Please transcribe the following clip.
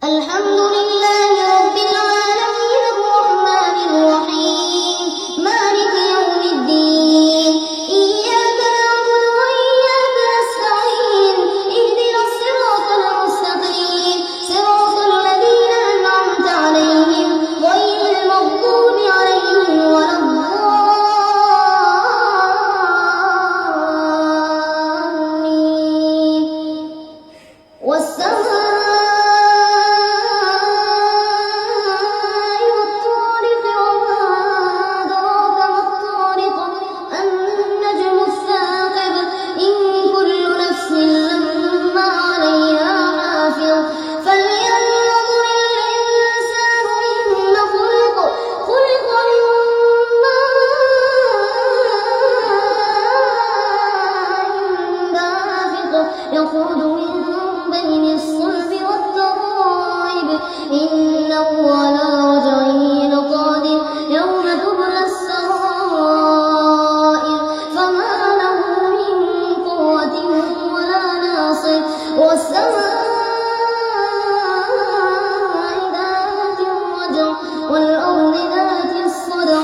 الحمد لله رب العالمين الرحمن الرحيم مالك يوم الدين إياك نعبد وإياك نستعين اهدنا الصراط المستقيم صراط الذين أنعمت عليهم غير المغضوب عليهم ولا الضالين والسماء يخرج من بين الصلب والترائب إنه على رجعه لقادر يوم تبلى السرائر فما له من قوة ولا ناصر والسماء ذات الرجع والأرض ذات الصدع